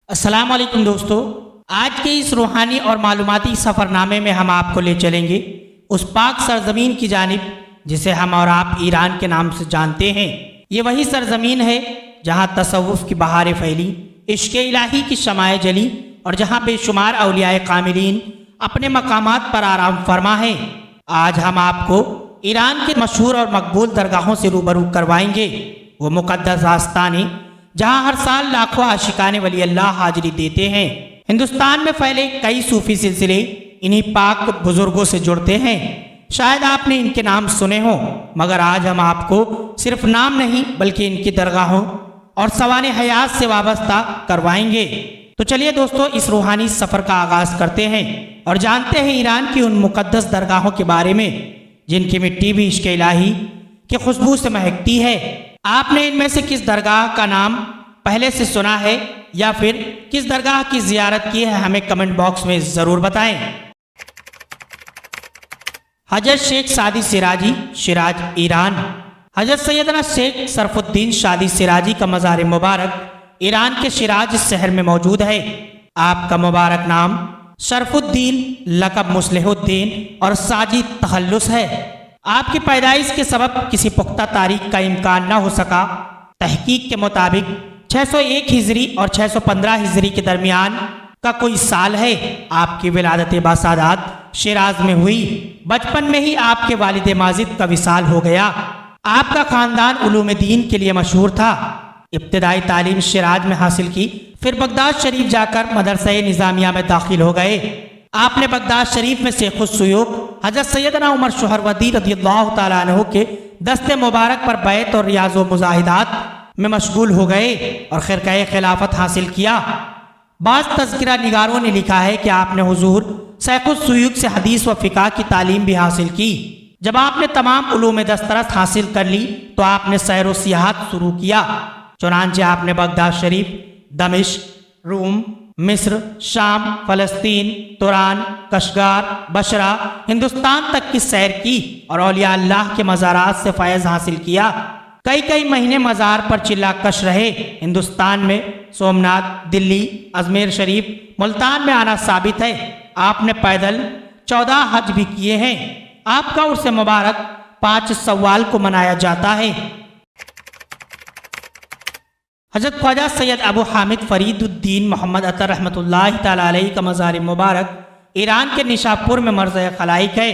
अस्सलाम वालेकुम दोस्तों, आज के इस रूहानी और मालूमाती सफ़रनामे में हम आपको ले चलेंगे उस पाक सरजमीन की जानिब जिसे हम और आप ईरान के नाम से जानते हैं। ये वही सरजमीन है जहाँ तसव्वुफ़ की बहारें फैली, इश्क़ इलाही की शमाए जली और जहाँ बेशुमार औलियाए कामिलीन अपने मकामात पर आराम फरमा है। आज हम आपको ईरान के मशहूर और मकबूल दरगाहों से रूबरू करवाएंगे, वो मुक़द्दस आस्ताने जहाँ हर साल लाखों आशिकाने वली अल्लाह हाजिरी देते हैं। हिंदुस्तान में फैले कई सूफी सिलसिले इन्हीं पाक बुजुर्गों से जुड़ते हैं। शायद आपने इनके नाम सुने हों, मगर आज हम आपको सिर्फ नाम नहीं बल्कि इनकी दरगाहों और सवाने हयात से वाबस्ता करवाएंगे। तो चलिए दोस्तों, इस रूहानी सफ़र का आगाज़ करते हैं और जानते हैं ईरान की उन मुक़द्दस दरगाहों के बारे में जिनकी मिट्टी भी इश्क़ इलाही की खुशबू से महकती है। आपने इनमें से किस दरगाह का नाम पहले से सुना है या फिर किस दरगाह की ज़ियारत की है, हमें कमेंट बॉक्स में ज़रूर बताएं। हजरत शेख सादी सिराजी, शिराज, ईरान। हजरत सैयदना शेख सरफुद्दीन शादी सिराजी का मज़ार मुबारक ईरान के शिराज शहर में मौजूद है। आपका मुबारक नाम शरफुद्दीन, लक़ब मुस्लिहुद्दीन और साजी तखल्लुस है। आपकी पैदाइश के सबब किसी पुख्ता तारीख का इम्कान न हो सका। तहकीक के मुताबिक 601 हिजरी और 615 हिजरी के दरमियान का कोई साल है। आपकी विलादत बासादात शिराज में हुई। बचपन में ही आपके वालिद माजिद का विसाल हो गया। आपका ख़ानदान उलूम दीन के लिए मशहूर था। इब्तिदाई तालीम शिराज में हासिल की, फिर बगदाद शरीफ जाकर मदरसा निज़ामिया में दाखिल हो गए। आपने बगदाद शरीफ में शेखुस्सुयूख हजरत सैयदना उमर सुहरवर्दी रज़ियल्लाहु तआला अन्हु के दस्ते मुबारक पर बैत और रियाज़ व मुजाहिदात में मशगूल हो गए और खिरक़ाए खिलाफत हासिल किया। बाज़ तज़किरा निगारों ने लिखा है कि आपने हुजूर शेखुस्सुयूख से हदीस व फ़िक़्ह की तालीम भी हासिल की। जब आपने तमाम उलूम दस्तरस हासिल कर ली तो आपने सैर व सियाहत शुरू किया। चुनांचे आपने बगदाद शरीफ, दमिश्क, रूम, मिस्र, शाम, फ़लस्तीन, तुरान, कशगार, बशरा, हिंदुस्तान तक की सैर की और औलिया अल्लाह के मज़ारात से फ़ैज़ हासिल किया। कई महीने मज़ार पर चिल्ला कश रहे। हिंदुस्तान में सोमनाथ, दिल्ली, अजमेर शरीफ, मुल्तान में आना साबित है। आपने पैदल 14 हज भी किए हैं। आपका उर्स मुबारक 5 सव्वाल को मनाया जाता है। हज़रत ख्वाजा सैयद अबू हामिद फ़रीदुद्दीन मोहम्मद अतर रहमतुल्लाहि तआला अलैहि का मज़ार मुबारक ईरान के निशापुर में मर्ज़ खलाइक है।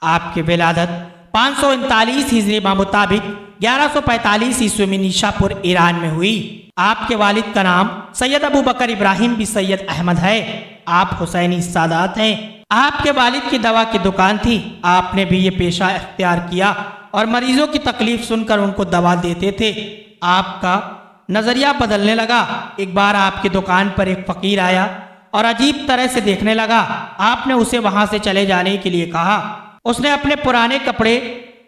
आपकी विलादत 539 हिजरी मुताबिक 1145 ईस्वी में निशापुर ईरान में हुई। आपके वालिद का नाम सैयद अबू बकर इब्राहिम बिन सैयद अहमद है। आप हुसैनी सादात हैं। आपके वालिद की दवा की दुकान थी। आपने भी ये पेशा इख्तियार किया और मरीजों की तकलीफ सुनकर उनको दवा देते थे। आपका नज़रिया बदलने लगा। एक बार आपकी दुकान पर एक फ़कीर आया और अजीब तरह से देखने लगा। आपने उसे वहाँ से चले जाने के लिए कहा। उसने अपने पुराने कपड़े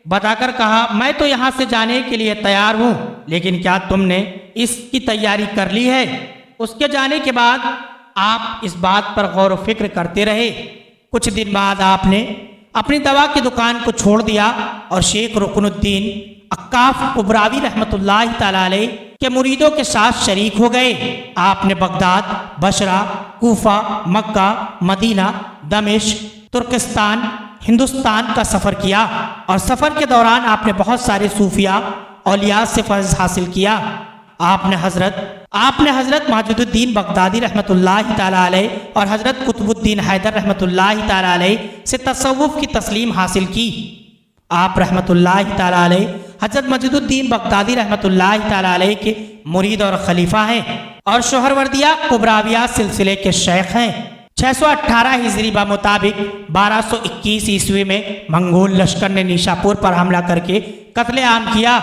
बताकर कहा, मैं तो यहाँ से जाने के लिए तैयार हूँ, लेकिन क्या तुमने इसकी तैयारी कर ली है? उसके जाने के बाद आप इस बात पर गौर व फिक्र करते रहे। कुछ दिन बाद आपने अपनी दवा की दुकान को छोड़ दिया और शेख रुकनुद्दीन अक्काफ कुबरावी रहमतुल्लाहि तआला अलैहि के मुरीदों के साथ शरीक हो गए। आपने बगदाद, बशरा, कूफा, मक्का, मदीना, दमिश्क, तुर्किस्तान, हिंदुस्तान का सफ़र किया और सफ़र के दौरान आपने बहुत सारे सूफिया औलिया से फैज़ हासिल किया। आपने हज़रत माजिदुद्दीन बगदादी रहमतुल्लाहि तआला अलैहि और हज़रत कुतुबुद्दीन हैदर रहमतुल्लाहि तआला अलैहि से तसव्वुफ़ की तस्लीम हासिल की। आप रहमतुल्लाहि तआला अलैहि हज़रत मजिदुद्दीन बगदादी रहमतुल्लाहि तआला अलैहि के मुरीद और खलीफा हैं और शोहरवर्दिया कुबराविया सिलसिले के शेख हैं। 618 हिजरी मुताबिक 1221 ईस्वी में मंगोल लश्कर ने निशापुर पर हमला करके कत्ले आम किया।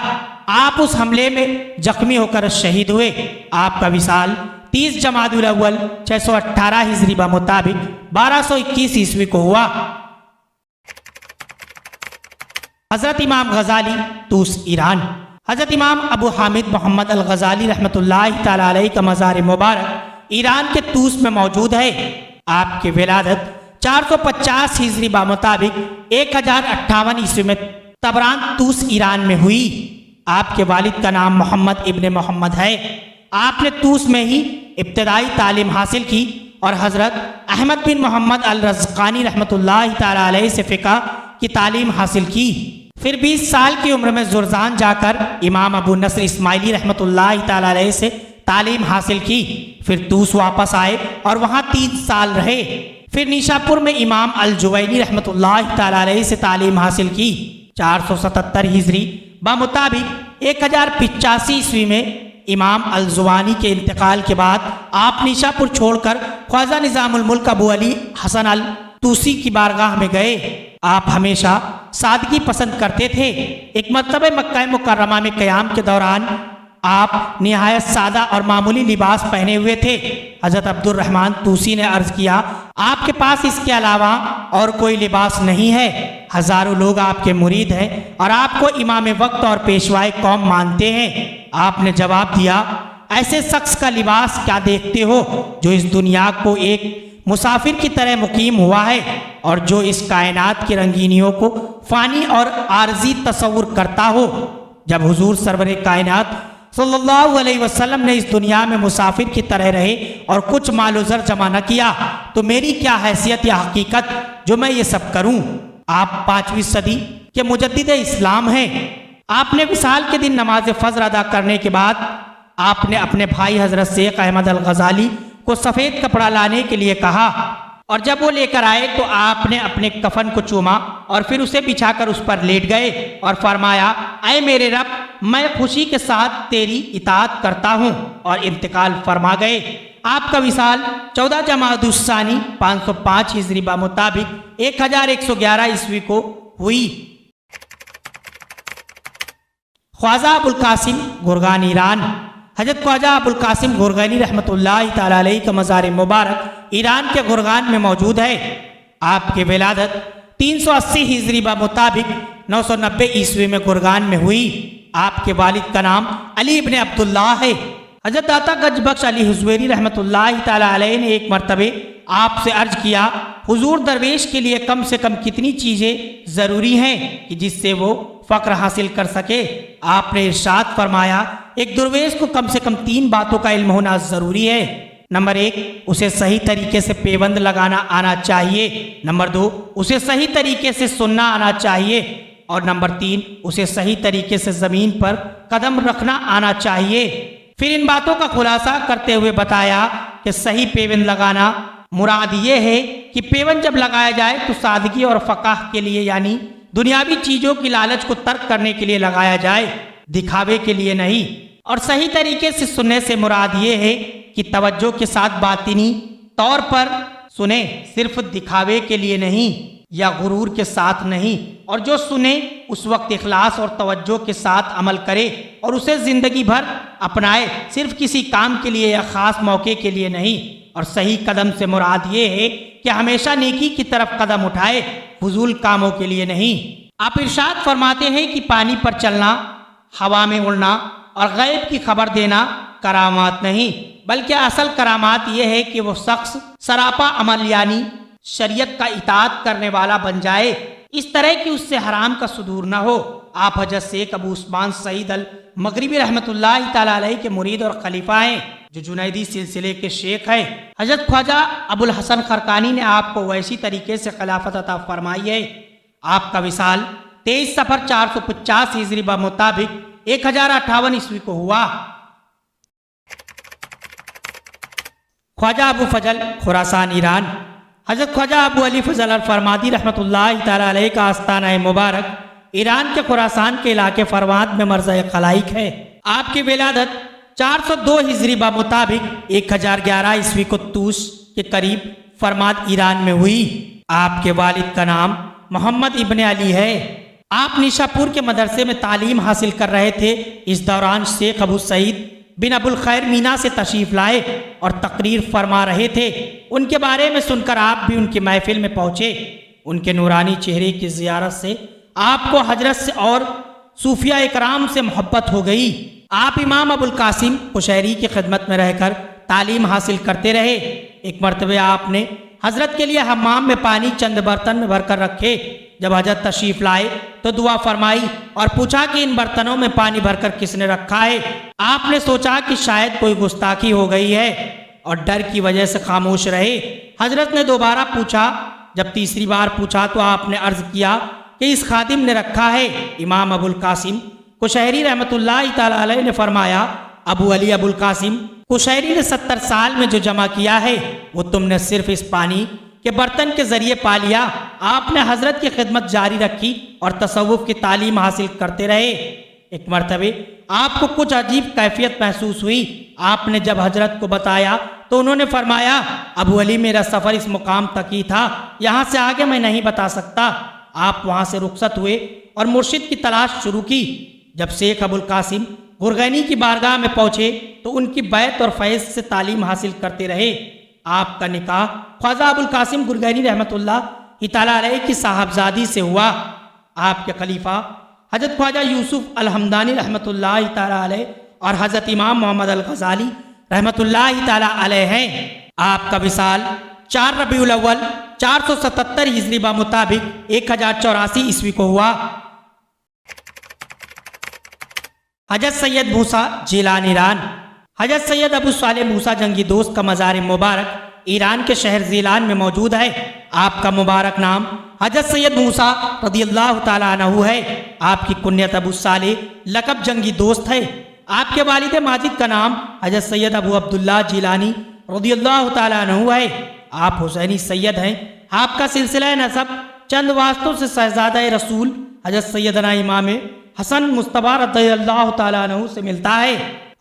आप उस हमले में जख्मी होकर शहीद हुए। आपका विसाल 30 जमादुल अव्वल 618 हिजरी मुताबिक 1221 ईस्वी को हुआ। हज़रत इमाम गज़ाली, तूस, ईरान। हज़रत इमाम अबू हामिद मोहम्मद अल गज़ाली रहमतुल्लाहि तआला अलैहि का मज़ार मुबारक ईरान के तूस में मौजूद है। आपकी विलादत 450 हिजरी मुताबिक 1058 ईस्वी में तबरान, तूस, ईरान में हुई। आपके वालिद का नाम मोहम्मद इब्ने मोहम्मद है। आपने तूस में ही इब्तदाई तालीम हासिल की और हज़रत अहमद बिन मोहम्मद अल रज़क़ानी रहमतुल्लाहि ताला अलैहि से फ़िक़्ह की तालीम हासिल की। फिर 20 साल की उम्र में जुरजान जाकर इमाम अबू नस्र इस्माइली रहमतुल्लाहि ताला अलैहि से तालीम हासिल की। फिर तूस वापस आए और वहाँ 3 साल रहे। फिर निशापुर में इमाम अल जुवैनी रहमतुल्लाहि ताला अलैहि से तालीम हासिल की। 477 हिजरी बमुताबिक 1085 ईस्वी में इमाम अल जुवानी के इंतकाल के बाद आप निशापुर छोड़कर ख्वाजा निज़ामुल मुल्क अबू अली हसन अल तूसी की बारगाह में गए। आप हमेशा सादगी पसंद करते थे। एक मरतबा मक्का मुकर्रमा में क़याम के दौरान आप निहायत सादा और मामूली लिबास पहने हुए थे। हज़रत अब्दुर रहमान तूसी ने अर्ज़ किया, आपके पास इसके अलावा और कोई लिबास नहीं है। हज़ारों लोग आपके मुरीद हैं और आपको इमाम वक्त और पेशवाए कौम मानते हैं। आपने जवाब दिया, ऐसे शख्स का लिबास क्या देखते हो जो इस दुनिया को एक मुसाफिर की तरह मुकीम हुआ है और जो इस कायनात की रंगीनियों को फ़ानी और आर्जी तस्वुर करता हो। जब हुजूर सरवर कायनात सल्लल्लाहु अलैहि वसल्लम ने इस दुनिया में मुसाफिर की तरह रहे और कुछ मालो ज़र जमा न किया तो मेरी क्या हैसियत या हकीकत जो मैं ये सब करूं। आप 5वीं सदी के मुजद्दिद इस्लाम हैं। आपने विसाल के दिन नमाज फ़ज्र अदा करने के बाद आपने अपने भाई हज़रत शेख अहमद अल गज़ाली को सफ़ेद कपड़ा लाने के लिए कहा और जब वो लेकर आए तो आपने अपने कफन को चूमा और फिर उसे बिछाकर उस पर लेट गए और फरमाया, ऐ मेरे रब, मैं खुशी के साथ तेरी इताअत करता हूँ, और इंतकाल फरमा गए। आपका विसाल 14 जमादुस्सानी 505 हिजरी मुताबिक 1111 ईस्वी को हुई। ख्वाजा अबुल कासिम गुरगान ईरान। हज़रत ख्वाजा अबुल कासिम गुरगानी रहमतुल्लाहि ताला अलैहि का मज़ार मुबारक ईरान के गुरगान में मौजूद है। आपकी विलादत 380 हिजरी मुताबिक 990 ईस्वी में गुरगान में हुई। आपके वालिद का नाम अली इब्न अब्दुल्लाह है। हज़रत दाता गजबख्श अली हुज़वेरी रहमतुल्लाहि ताला अलैहि ने एक मरतबे आपसे अर्ज किया, हुजूर दरवेश के लिए कम से कम कितनी चीज़ें ज़रूरी हैं कि जिससे वो फ़क्र हासिल कर सके। आपने इरशाद फरमाया, एक दरवेश को कम से कम 3 बातों का इल्म होना ज़रूरी है। नंबर 1, उसे सही तरीके से पेबंद लगाना आना चाहिए। नंबर 2, उसे सही तरीके से सुनना आना चाहिए। और नंबर 3, उसे सही तरीके से ज़मीन पर कदम रखना आना चाहिए। फिर इन बातों का खुलासा करते हुए बताया कि सही पेबंद लगाना मुराद ये है कि पेबंद जब लगाया जाए तो सादगी और फ़क़ाह के लिए, यानी दुनियावी चीज़ों की लालच को तर्क करने के लिए लगाया जाए, दिखावे के लिए नहीं। और सही तरीके से सुनने से मुराद ये है कि तवज्जो के साथ बातिनी तौर पर सुने, सिर्फ दिखावे के लिए नहीं या गुरूर के साथ नहीं। और जो सुने उस वक्त इखलास और तवज्जो के साथ अमल करे और उसे ज़िंदगी भर अपनाए, सिर्फ किसी काम के लिए या ख़ास मौके के लिए नहीं। और सही कदम से मुराद ये है कि हमेशा नेकी की तरफ कदम उठाए, फजूल कामों के लिए नहीं। आप इरशाद फरमाते हैं कि पानी पर चलना, हवा में उड़ना और गैब की खबर देना करामात नहीं, बल्कि असल करामात यह है कि वो शख्स सरापा अमल यानी शरीयत का इताअत करने वाला बन जाए, इस तरह कि उससे हराम का सुदूर न हो। आप हज़रत शेख अबू उस्मान सईद अल मगरिबी रहमतुल्लाहि ताला अलैहि के मुरीद और खलीफा हैं, जो जुनैदी सिलसिले के शेख हैं। हज़रत ख्वाजा अबुल हसन खरकानी ने आपको वैसी तरीके से खिलाफत अता फरमाई है। आपका विसाल 23 सफ़र 450 हिजरी मुताबिक 1058 ईस्वी को हुआ। ख्वाजा अबू फजल खुरासान ईरान। हज़रत ख्वाजा अबू अली फजल अल फरमादी रहमतुल्लाहि ताला अलैहि का आस्ताना मुबारक ईरान के खुरासान के इलाके फरवाद में मर्ज़ खलाइक है। आपकी विलादत 402 हिजरी मुताबिक 1011 ईस्वी को तूस के करीब फरमाद ईरान में हुई। आपके वालिद का नाम मोहम्मद इब्न अली है। आप निशापुर के मदरसे में तालीम हासिल कर रहे थे। इस दौरान शेख अबू सईद बिन अबुल खैर मीना से तशरीफ़ लाए और तकरीर फरमा रहे थे। उनके बारे में सुनकर आप भी उनकी महफिल में पहुँचे। उनके नूरानी चेहरे की ज़ियारत से आपको हजरत से और सूफिया इकराम से मोहब्बत हो गई। आप इमाम अबुल कासिम कुशैरी की खिदमत में रहकर तालीम हासिल करते रहे। एक मरतबे आपने हजरत के लिए हम्माम में पानी चंद बर्तन में भरकर रखे। जब हजरत तशरीफ लाए तो दुआ फरमाई और पूछा कि इन बर्तनों में पानी भरकर किसने रखा है। आपने सोचा कि शायद कोई गुस्ताखी हो गई है। और डर की वजह से खामोश रहे। हजरत ने दोबारा पूछा। जब तीसरी बार पूछा तो आपने अर्ज किया कि इस खादिम ने रखा है। इमाम अबुल कासिम कुशैरी रहमतुल्लाह तआला अलैह ने फरमाया, अबू अली अबुल कासिम, कुशैरी ने 70 साल में जो जमा किया है वो तुमने सिर्फ इस पानी के बर्तन के जरिए पा लिया। आपने हजरत की खिदमत जारी रखी और तसव्वुफ की तालीम हासिल करते रहे। एक मरतबे आपको कुछ अजीब कैफियत महसूस हुई। आपने जब हजरत को बताया तो उन्होंने फरमाया, अबू अली, मेरा सफ़र इस मुकाम तक ही था, यहाँ से आगे मैं नहीं बता सकता। आप वहाँ से रुखसत हुए और मुर्शिद की तलाश शुरू की। जब शेख अबुल कासिम गुरगैनी की बारगाह में पहुँचे तो उनकी बैत और फैज़ से तालीम हासिल करते रहे। आपका निकाह ख्वाजा अबुल कासिम गुरगैनी रहमतुल्लाह तआला अलैह की साहबजादी से हुआ। आपके खलीफा हजरत ख्वाजा यूसुफ अल हमदानी रहमतुल्लाह तआला अलैह और हजरत इमाम मोहम्मद अल गज़ाली रहमतुल्लाह तआला अलैह हैं। आपका विसाल 4 रबीउल अव्वल 477 हिजरी बा मुताबिक 1084 ईस्वी को हुआ। हजरत सैयद मूसा जिलान ईरान। हजरत सैयद अबू सालेह मूसा जंगी दोस्त का मज़ार मुबारक ईरान के शहर जिलान में मौजूद है। आपका मुबारक नाम हजरत सैयद मूसा रदियल्लाहु ताला अन्हु है। आपकी कुन्यत अबू सालेह लक़ब जंगी दोस्त है। आपके वालिद माजिद का नाम हजरत सैयद अबू अब्दुल्लाह जिलानी रदियल्लाहु ताला अन्हु है। आप हुसैनी सैयद हैं। आपका सिलसिला नसब चंद वास्तों से शहजादा रसूल हजरत सैयदना इमाम हसन मुस्तफा रदियल्लाहु ताला अन्हु से मिलता है।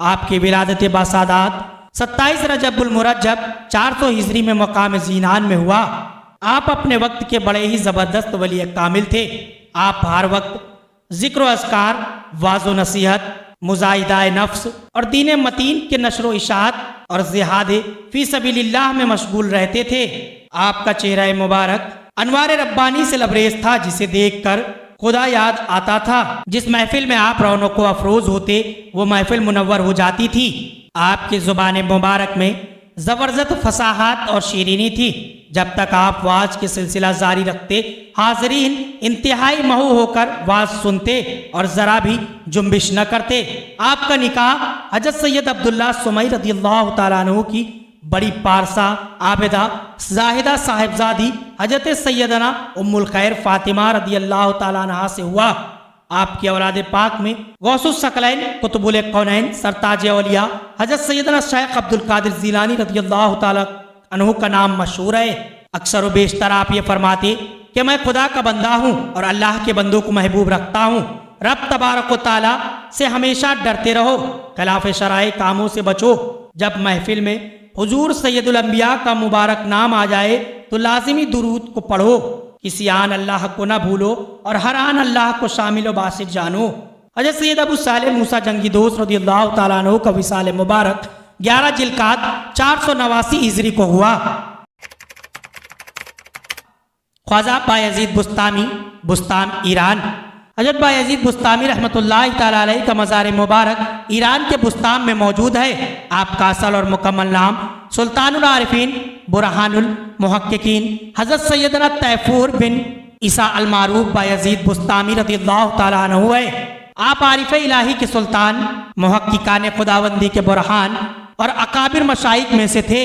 आपकी विलादत बासादात 27 रजबुल मुरज्जब 400 हिजरी में मकाम ज़ीनान में हुआ। आप अपने वक्त के बड़े ही ज़बरदस्त वली कामिल थे। आप हर वक्त ज़िक्र व अस्कार, वाज़ो नसीहत, मुजाहिदाए नफ्स और दीन मतीन के नशर व इशाअत और जिहाद फ़ी सबीलिल्लाह में मशगूल रहते थे। आपका चेहरा मुबारक अनवार रब्बानी से लबरेज था, जिसे देखकर खुदा याद आता था। जिस महफिल में आप रौनक अफरोज होते वो महफिल मुनव्वर हो जाती थी। आपकी ज़ुबान मुबारक में ज़बरदस्त फसाहत और शीरीनी थी। जब तक आप वाज के सिलसिला जारी रखते, हाजरीन इंतहाई महू होकर वाज सुनते और ज़रा भी जुम्बिश न करते। आपका निकाह हजरत सैयद अब्दुल्ला सुमई रदियल्लाहु ताला अन्हु की बड़ी पारसा आबिदा जाहिदा साहिबजादी हजरत सैयदना उम्मुल खैर फातिमा रदियल्लाहु ताला अन्हा से हुआ। आपकी औलाद पाक में गौसुस सकलैन कुतुबुल कौनैन सरताज औलिया हजरत सैयदना शेख अब्दुल कादिर जिलानी रदियल्लाहु ताला अन्हु का नाम मशहूर है। अक्सर व बेशतर आप ये फरमाते कि मैं खुदा का बंदा हूँ और अल्लाह के बंदों को महबूब रखता हूँ। रब तबारक व ताला से हमेशा डरते रहो, खिलाफ शराए कामों से बचो। जब महफिल में हुजूर सैयदुल अंबिया का मुबारक नाम आ जाए तो लाजिमी दुरूद को पढ़ो। किसी आन अल्लाह को न भूलो और हर आन अल्लाह को शामिल व बासित जानो। हजरत सैयद अबू सालेह मूसा जंगी दोस्त रदियल्लाहु ताला अन्हु का विसाल मुबारक 11 जिलकात 489 हिजरी को हुआ। ख्वाजा बायजीद बुस्तामी बुस्ताम ईरान। हजरत बायजीद बुस्तामी रहमतुल्लाह ताला अलैह का मज़ार मुबारक ईरान के बुस्ताम में मौजूद है। आपका असल और मुकम्मल नाम सुल्तानुल आरिफीन बुरहानुल मुहक्किकीन हजरत सैयदना तैफूर बिन ईसा अल मारूफ बायजीद बुस्तामी रदियल्लाहु ताला अन्हु है। आप आरिफ इलाही के सुल्तान, मुहक्किकान खुदावंदी के बुरहान और अकाबिर मशाइख में से थे।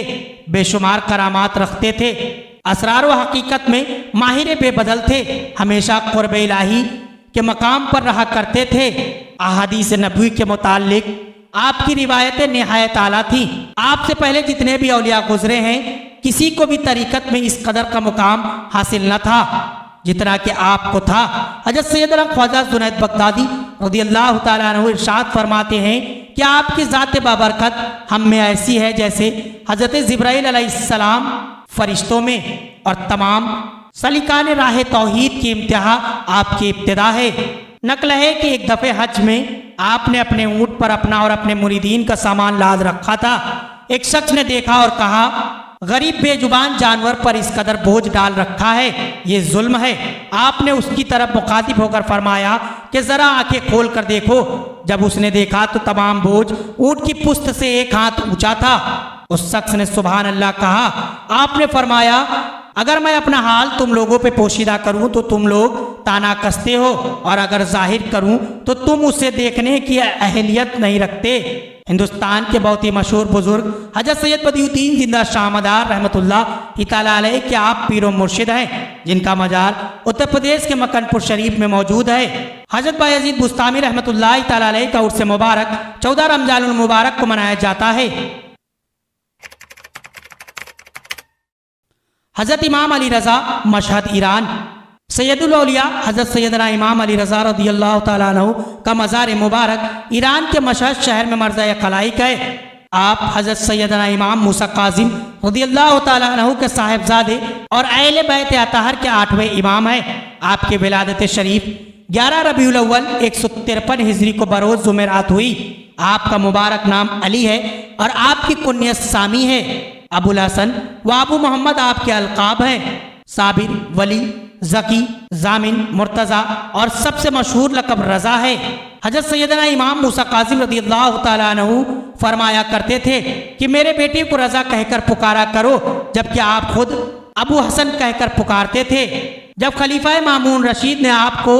बेशुमार करामात रखते थे। असरार व हकीकत में माहिर बेबदल थे। हमेशा क़ुर्ब इलाही के मकाम पर रहा करते थे। अहादीस नबवी के मुतालिक आपकी रिवायतें निहायत आला थी। आपसे पहले जितने भी औलिया गुजरे हैं, किसी को भी तरीकत में इस कदर का मुकाम हासिल न था जितना कि आपको था। हजरत सैयदना ख्वाजा जुनैद बगदादी रदियल्लाहु ताला अन्हु इरशाद फरमाते हैं कि आपकी ज़ात बाबरकत हम में ऐसी है जैसे हजरत जिब्राइल अलैहिस्सलाम फरिश्तों में, और तमाम सलीकान राह तौहीद की इम्तिहा आपकी इब्तिदा है। नकल है कि एक दफ़े हज में आपने अपने ऊँट पर अपना और अपने मुरीदीन का सामान लाद रखा था। एक शख्स ने देखा और कहा, गरीब बेजुबान जानवर पर इस कदर बोझ डाल रखा है, ये जुल्म है। आपने उसकी तरफ मुखातिब होकर फरमाया कि ज़रा आंखें खोल कर देखो। जब उसने देखा तो तमाम बोझ ऊँट की पुस्त से एक हाथ ऊंचा था। उस शख्स ने सुभान अल्लाह कहा। आपने फरमाया, अगर मैं अपना हाल तुम लोगों पे पोशीदा करूं तो तुम लोग ताना कसते हो, और अगर जाहिर करूं तो तुम उसे देखने की अहलियत नहीं रखते। हिंदुस्तान के बहुत ही मशहूर बुजुर्ग हजरत सैयद बदियुद्दीन जिंदा शाहमदार रहमतुल्लाह तआला अलैह के आप पीरो मुर्शिद हैं, जिनका मजार उत्तर प्रदेश के मक्कनपुर शरीफ में मौजूद है। हजरत बायजीद बुस्तामी रहमतुल्लाह तआला अलैह का उर्स मुबारक 14 रमजानुल मुबारक को मनाया जाता है। हजरत इमाम अली रज़ा मशहद ईरान। सैयदुल औलिया हजरत सैयदना इमाम अली रज़ा रज़ियल्लाहु ताला अन्हु का मज़ार मुबारक ईरान के मशहद शहर में मर्ज़ा खलाइक है। आप हजरत सैयदना इमाम मूसा काज़िम रज़ियल्लाहु ताला अन्हु के साहिबजादे और अहले बैत अतहर के 8वें इमाम हैं। आपके विलादत शरीफ 11 रबीउल अव्वल 153 हिजरी को बरोज़ जुमेरात हुई। आपका मुबारक नाम अली है और आपकी कुन्यत सामी है। अबुल हसन व अबू मोहम्मद आपके अलकाब हैं। साबिर, वली, ज़की, जामिन, मुर्तज़ा और सबसे मशहूर लक़ब रज़ा है। हजरत सैयदना इमाम मूसा काज़िम रज़ियल्लाहु ताला अन्हु फरमाया करते थे कि मेरे बेटे को रज़ा कहकर पुकारा करो, जबकि आप खुद अबू हसन कहकर पुकारते थे। जब खलीफा मामून रशीद ने आपको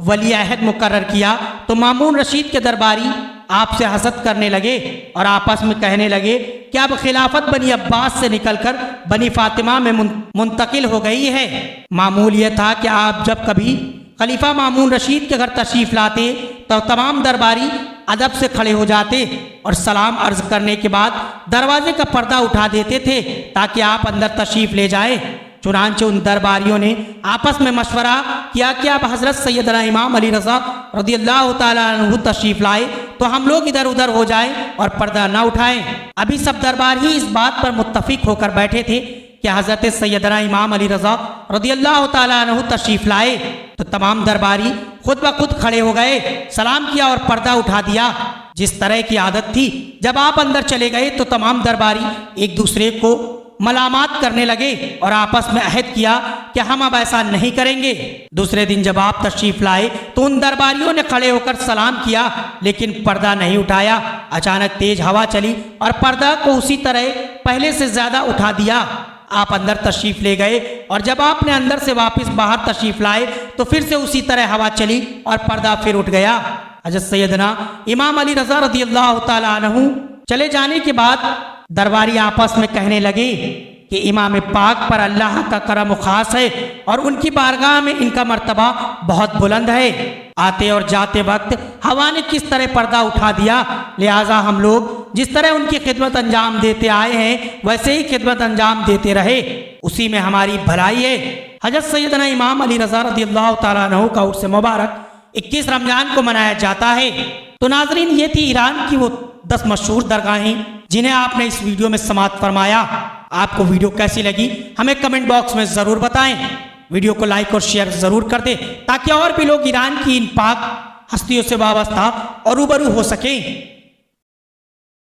वली अहद मुकर्रर किया तो मामून रशीद के दरबारी आपसे हसद करने लगे और आपस में कहने लगे कि अब खिलाफत बनी अब्बास से निकलकर बनी फातिमा में मुंतकिल हो गई है। मामूल यह था कि आप जब कभी खलीफा मामून रशीद के घर तशरीफ लाते तो तमाम दरबारी अदब से खड़े हो जाते और सलाम अर्ज करने के बाद दरवाजे का पर्दा उठा देते थे ताकि आप अंदर तशरीफ ले जाए। चुनांचे उन दरबारियों ने आपस में मशवरा किया कि अब हजरत सैयदना इमाम अली रज़ा रज़ियल्लाहु ताला अन्हु तशरीफ लाए तो हम लोग इधर उधर हो जाएं और पर्दा न उठाएं। अभी सब दरबार ही इस बात पर मुत्तफिक होकर बैठे थे कि हजरत सैयदना इमाम अली रज़ा रज़ियल्लाहु ताला अन्हु तशरीफ लाए तो तमाम दरबारी खुद ब खुद खड़े हो गए, सलाम किया और पर्दा उठा दिया। जिस तरह की आदत थी, जब आप अंदर चले गए तो तमाम दरबारी एक दूसरे को मलामात करने लगे और आपस में अहद किया कि हम अब ऐसा नहीं करेंगे। दूसरे दिन जब आप तशरीफ लाए तो उन दरबारियों ने खड़े होकर सलाम किया लेकिन पर्दा नहीं उठाया। अचानक तेज हवा चली और पर्दा को उसी तरह पहले से ज्यादा उठा दिया। आप अंदर तशरीफ ले गए और जब आपने अंदर से वापस बाहर तशरीफ लाए तो फिर से उसी तरह हवा चली और पर्दा फिर उठ गया। हजरत सैयदना इमाम अली रज़ा रज़ियल्लाहु ताला अन्हु चले जाने के बाद दरबारी आपस में कहने लगे कि इमाम पाक पर अल्लाह का करम खास है और उनकी बारगाह में इनका मर्तबा बहुत बुलंद है। आते और जाते वक्त हवा ने किस तरह पर्दा उठा दिया, लिहाजा हम लोग जिस तरह उनकी खिदमत अंजाम देते आए हैं वैसे ही खिदमत अंजाम देते रहे, उसी में हमारी भलाई है। हजरत सैयदना इमाम अली रज़ा रज़ियल्लाहु ताला अन्हु का उर्स मुबारक 21 रमजान को मनाया जाता है। तो नाजरीन, ये थी ईरान की वो 10 मशहूर दरगाहें जिन्हें आपने इस वीडियो में समाअत फरमाया। आपको वीडियो कैसी लगी हमें कमेंट बॉक्स में ज़रूर बताएं। वीडियो को लाइक और शेयर ज़रूर कर दें ताकि और भी लोग ईरान की इन पाक हस्तियों से वाबस्ता और रूबरू हो सकें।